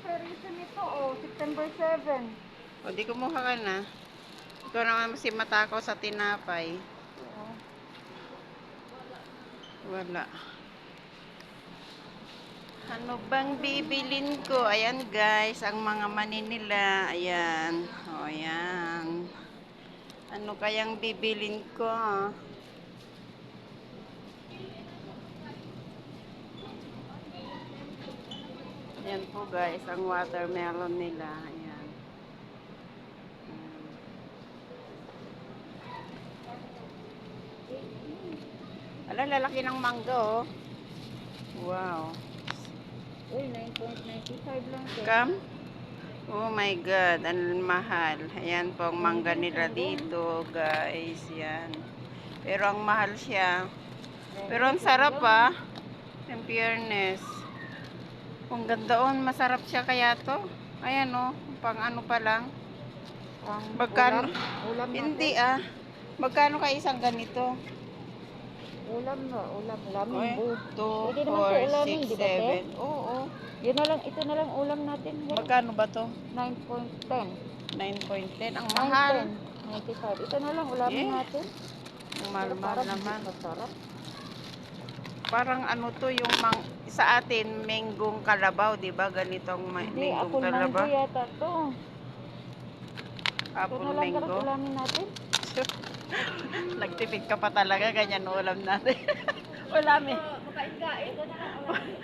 expiration nito, oh, September 7. O, di kumuha ka na. Ikaw naman si matakaw sa tinapay. Oo. Wala. Ano bang bibilin ko? Ayan guys, ang mga mani nila. Ayan. O, ayan. Ano kayang bibilin ko? Ayan po guys, ang watermelon nila. Ayan. Ala, lalaki ng mangga oh. Wow. Uy, 9.95 lang ito. Come. Oh my God, ang mahal. Ayan po ang mangga nila dito, guys. Yan. Pero ang mahal siya. Pero ang sarap ah. In fairness. Kung gandaon, masarap siya kaya to. Ayan oh, pang ano pa lang. Magkano? Ulam Hindi natin. ah. Magkano ka isang ganito? Ulam na, ulam. Oy, Ulamin, bu. 2, Pwede naman ito 4, ulamin, 6, di ba, te? 7. Oo. Yun na lang, ito na lang ulam natin. Magkano ba to? 9.10. 9.10. Ang mahal. 9.10. 95. Ito na lang ulamin Yeah. natin. Ang mahal naman. Masarap. Parang ano to yung sa atin manggong kalabaw, 'di ba? Ganitong Hindi, manggong apple mango kalabaw. yata to. Ito Apple na lang mango. dapat ulamin natin. Nagtipid ka pa talaga, ganyan ulam natin. Ulamin. Makain ka, ito na lang ulamin.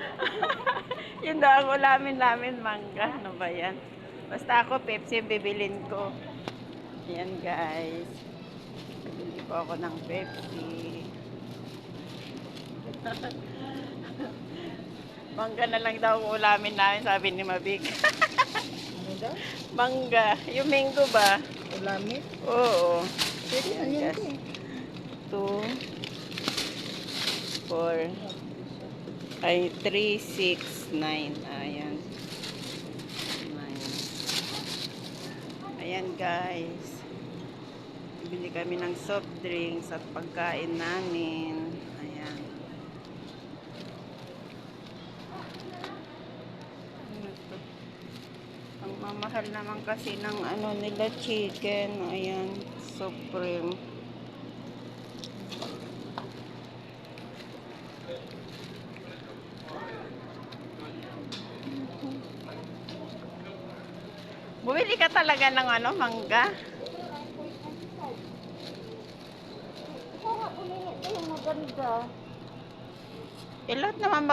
Yun daw ang ulamin namin, mangga. Ano ba yan? Basta ako, Pepsi bibilin ko. Yan guys. Bibili ko ako ng Pepsi. Mangga na lang daw ang ulamin namin, sabi ni Mabig. Ano daw? Mangga. Yung mango ba? Ulamin? Oo. Pwede na yun Yes. eh. 2, 4, ay 3, 6, 9. Ayan. 9. Ayan guys. Bili kami ng soft drinks at pagkain namin. Ayan. Ano to? Ang mamahal naman kasi ng ano nila chicken. Ayan. Supreme. Bumili ka talaga ng ano, mangga? Ito nga, pumili ito yung maganda. Lahat naman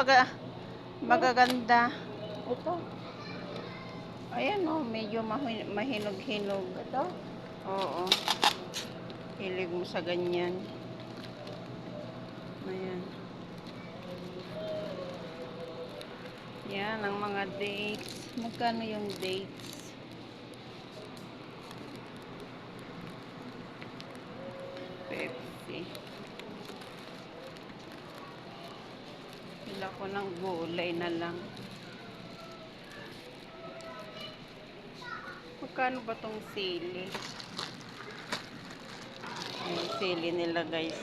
magaganda. Ito. Ayan oh, medyo mahinog-hinog. Ito. Oo. Hilig mo sa ganyan. Ayan. Yan, ang mga dates. Magkano yung dates? Pepsi. Pila ko ng gulay na lang. Magkano ba tong sili? Yung sili nila guys.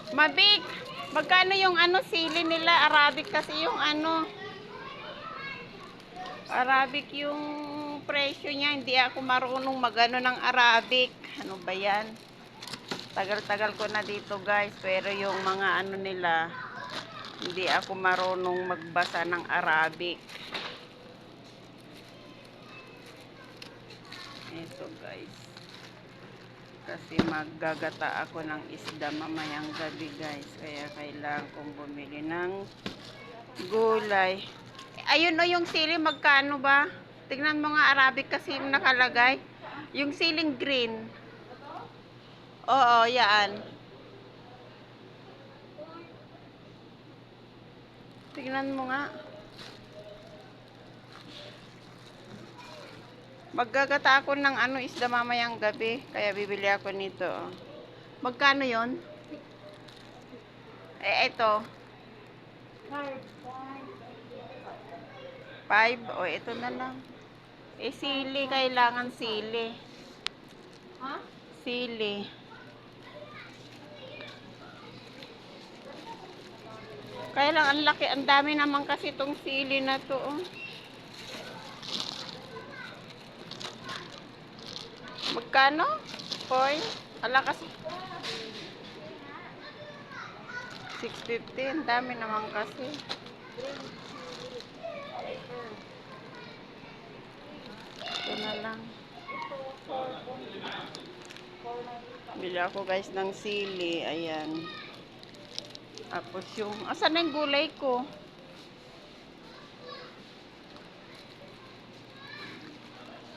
Mabik! Magkano yung ano sili nila? Arabic kasi yung ano. Arabic yung presyo niya. Hindi ako marunong magano ng Arabic. Ano ba yan? Tagal-tagal ko na dito guys. Pero yung mga ano nila, hindi ako marunong magbasa ng Arabic. Ito guys. Kasi maggagata ako ng isda mamayang gabi guys. Kaya kailangan kong bumili ng gulay. Ayun o yung sili, magkano ba? Tignan mo nga Arabic kasi yung nakalagay. Yung siling green. Oo, yan. Tignan mo nga. Maggagata ako ng ano isda mamayang gabi. Kaya bibili ako nito. Magkano yon? Ito. 5. O, ito na lang. Sili. Kailangan sili. Ha? Sili. Kaya lang, ang laki, ang dami naman kasi itong sili na to. Oh. Magkano? Hoy, ala kasi. 650, ang dami naman kasi. Ito na lang. Bili ako guys ng sili. Ayan. Tapos yung, asan na yung gulay ko?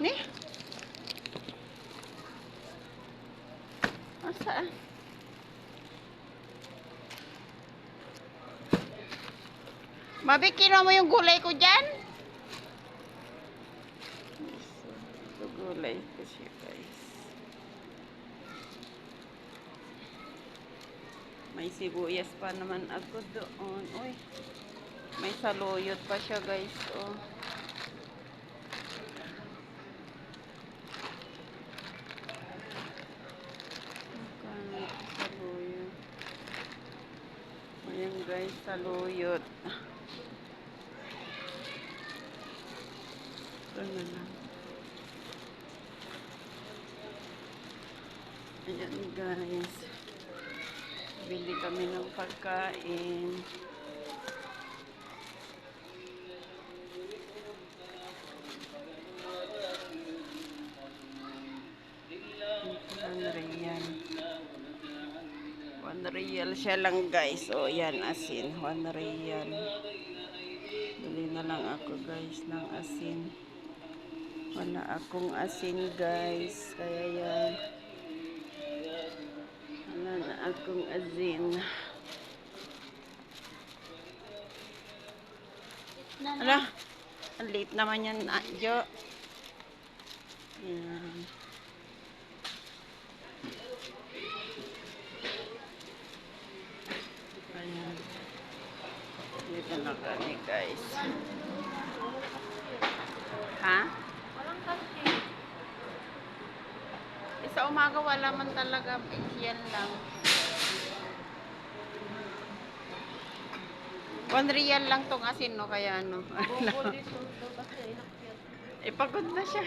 Ni? Asaan? Mabikino mo yung gulay ko dyan? Ito gulay ko siya guys. May sibuyas pa naman ako doon. Uy, may saluyot pa siya guys. Oh. Magkano ito saluyot? Ayan guys, saluyot. Ito na lang. Ayan guys. Bili kami ng pagkain. One real siya lang guys. O yan, asin. 1 real. Bili na lang ako guys ng asin. Wala akong asin guys. Kaya yan. Wala na akong asin. Ala, ang late naman yan, Jo. Yan. Ayan. Dito na kami, guys. Ha? Walang kasi. Sa umaga wala man talaga. Yan lang. 1 real lang tong asin, no? Kaya ano. Bukod dito kasi inakyat. Ipagod na siya.